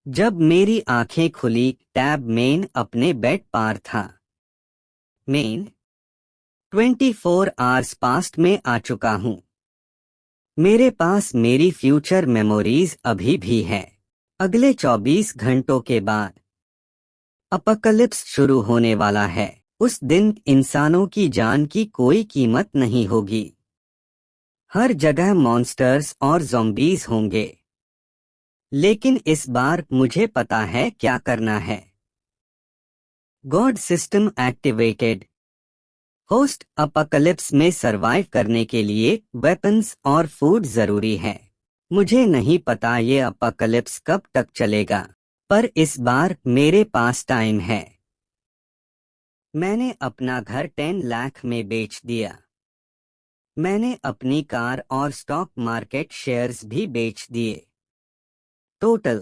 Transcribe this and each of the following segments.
जब मेरी आंखें खुली, टैब मेन अपने बेड पार था। मेन 24 आवर्स पास्ट में आ चुका हूँ। मेरे पास मेरी फ्यूचर मेमोरीज अभी भी है। अगले 24 घंटों के बाद अपकलिप्स शुरू होने वाला है। उस दिन इंसानों की जान की कोई कीमत नहीं होगी। हर जगह मॉन्स्टर्स और ज़ॉम्बीज होंगे। लेकिन इस बार मुझे पता है क्या करना है। God system activated. होस्ट अपकलिप्स में सरवाइव करने के लिए वेपन्स और फूड जरूरी है। मुझे नहीं पता ये अपकलिप्स कब तक चलेगा, पर इस बार मेरे पास टाइम है। मैंने अपना घर 10 लाख में बेच दिया। मैंने अपनी कार और स्टॉक मार्केट शेयर्स भी बेच दिए। टोटल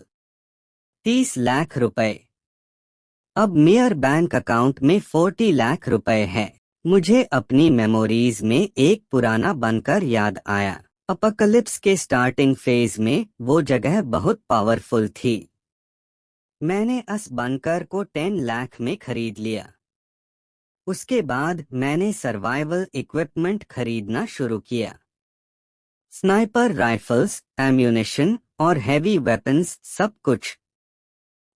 30 लाख रुपए। अब मेयर बैंक अकाउंट में 40 लाख रुपए है। मुझे अपनी मेमोरीज में एक पुराना बनकर याद आया। अपकलिप्स के स्टार्टिंग फेज में वो जगह बहुत पावरफुल थी। मैंने उस बनकर को 10 लाख में खरीद लिया। उसके बाद मैंने सर्वाइवल इक्विपमेंट खरीदना शुरू किया। स्नाइपर राइफल्स, एम्यूनेशन और हैवी वेपन्स, सब कुछ।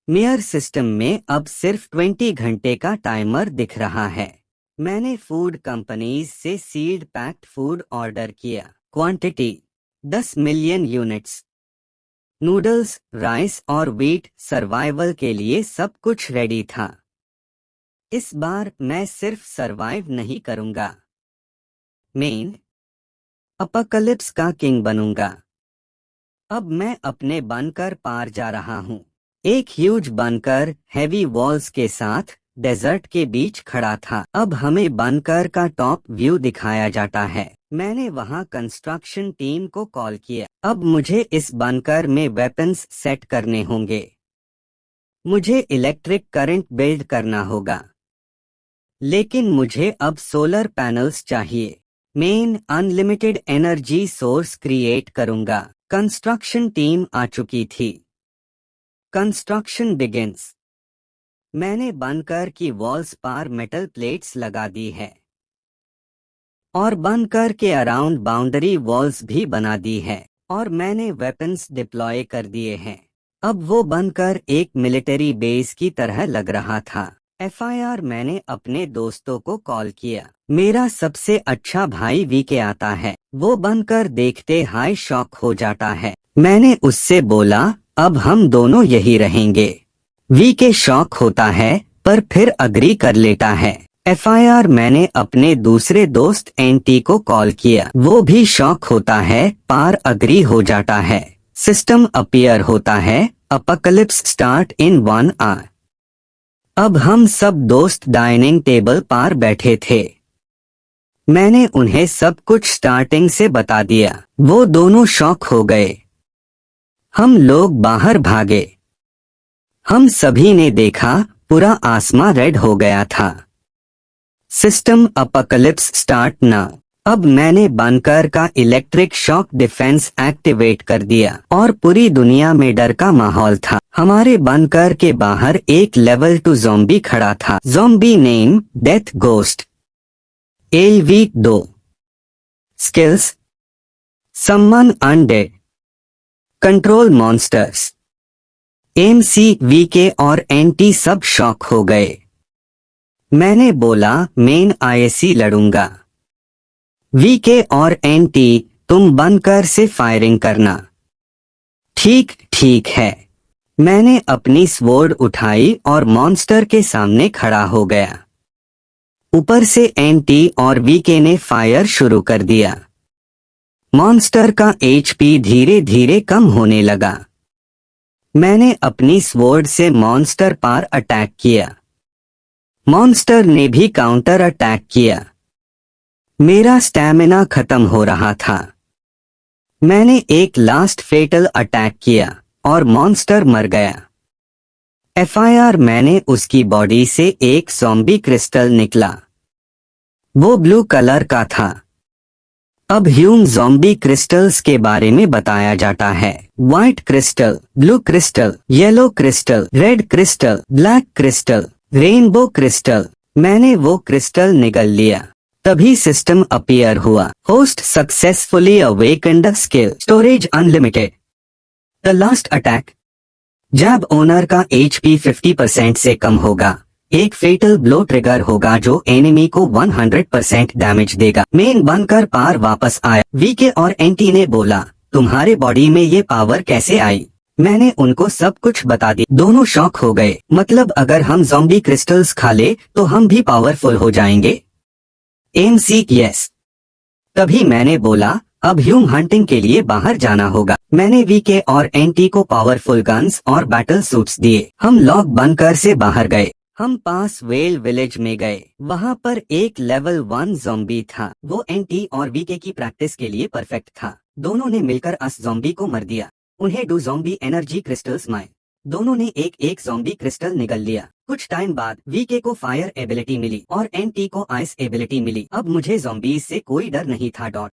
मेयर सिस्टम में अब सिर्फ 20 घंटे का टाइमर दिख रहा है। मैंने फूड कंपनीज से सील्ड पैक्ड फूड ऑर्डर किया। Quantity 10 million units. Noodles, rice और व्हीट। सर्वाइवल के लिए सब कुछ रेडी था। इस बार मैं सिर्फ सरवाइव नहीं करूंगा, मेन अपकलिप्स का किंग बनूंगा। अब मैं अपने बनकर पार जा रहा हूँ। एक ह्यूज बनकर हैवी वॉल्स के साथ डेजर्ट के बीच खड़ा था। अब हमें बनकर का टॉप व्यू दिखाया जाता है। मैंने वहां कंस्ट्रक्शन टीम को कॉल किया। अब मुझे इस बनकर में वेपन्स सेट करने होंगे। मुझे इलेक्ट्रिक करंट बिल्ड करना होगा। लेकिन मुझे अब सोलर पैनल्स चाहिए। Main unlimited energy source create करूंगा। कंस्ट्रक्शन टीम आ चुकी थी। Construction begins. मैंने बनकर की वॉल्स पर मेटल प्लेट्स लगा दी है और बनकर के अराउंड बाउंड्री वॉल्स भी बना दी है और मैंने वेपन्स डिप्लॉय कर दिए हैं। अब वो बनकर एक मिलिट्री बेस की तरह लग रहा था। FIR मैंने अपने दोस्तों को कॉल किया। मेरा सबसे अच्छा भाई वीके आता है। वो बनकर देखते हाई शॉक हो जाता है। मैंने उससे बोला, अब हम दोनों यही रहेंगे। वीके शॉक होता है पर फिर अग्री कर लेता है। FIR मैंने अपने दूसरे दोस्त एंटी को कॉल किया। वो भी शॉक होता है, पार अग्री हो जाता है। सिस्टम अपीयर होता है। अपकलिप्स स्टार्ट इन 1 आवर। अब हम सब दोस्त डाइनिंग टेबल पर बैठे थे। मैंने उन्हें सब कुछ स्टार्टिंग से बता दिया। वो दोनों शॉक हो गए। हम लोग बाहर भागे। हम सभी ने देखा पूरा आसमां रेड हो गया था। System apocalypse start now. अब मैंने बनकर का इलेक्ट्रिक शॉक डिफेंस एक्टिवेट कर दिया और पूरी दुनिया में डर का माहौल था। हमारे बनकर के बाहर एक लेवल 2 ज़ॉम्बी खड़ा था। Zombie name death ghost. LV2 skills someone undead, control monsters. MC, VK और एंटी सब शॉक हो गए। मैंने बोला, मेन IC लड़ूंगा। VK और एंटी, तुम बनकर से फायरिंग करना। ठीक ठीक है। मैंने अपनी स्वॉर्ड उठाई और मॉन्स्टर के सामने खड़ा हो गया। ऊपर से एंटी और VK ने फायर शुरू कर दिया। मॉन्स्टर का HP धीरे धीरे कम होने लगा। मैंने अपनी स्वॉर्ड से मॉन्स्टर पर अटैक किया। मॉन्स्टर ने भी काउंटर अटैक किया। मेरा स्टैमिना खत्म हो रहा था। मैंने एक लास्ट फेटल अटैक किया और मॉन्स्टर मर गया। FIR मैंने उसकी बॉडी से एक ज़ॉम्बी क्रिस्टल निकला। वो ब्लू कलर का था। अब ह्यूम ज़ॉम्बी क्रिस्टल्स के बारे में बताया जाता है। White crystal, blue crystal, yellow crystal, red crystal, black crystal, rainbow crystal. मैंने वो क्रिस्टल निगल लिया, तभी सिस्टम अपीयर हुआ। Host successfully awakened skill, storage unlimited. The last attack. जब ओनर का HP 50% से कम होगा, एक फेटल ब्लो ट्रिगर होगा जो एनिमी को 100% डैमेज देगा। मेन बनकर पार वापस आया। वीके और एंटी ने बोला, तुम्हारे बॉडी में ये पावर कैसे आई? मैंने उनको सब कुछ बता दिया। दोनों शॉक हो गए। मतलब अगर हम ज़ॉम्बी क्रिस्टल्स खा ले तो हम भी पावरफुल हो जाएंगे? MC yes. तभी मैंने बोला, अब ह्यूम हंटिंग के लिए बाहर जाना होगा। मैंने वीके और एंटी को पावरफुल गन्स और बैटल सूट्स दिए। हम लॉक बनकर से बाहर गए। हम पास वेल विलेज में गए। वहाँ पर एक लेवल 1 ज़ॉम्बी था। वो एंटी और वीके की प्रैक्टिस के लिए परफेक्ट था। दोनों ने मिलकर अस ज़ॉम्बी को मर दिया। उन्हें 2 ज़ॉम्बी एनर्जी क्रिस्टल्स माए। दोनों ने एक ज़ॉम्बी क्रिस्टल निगल लिया। कुछ टाइम बाद वीके को फायर एबिलिटी मिली और एंटी को आइस एबिलिटी मिली। अब मुझे ज़ॉम्बीज से कोई डर नहीं था।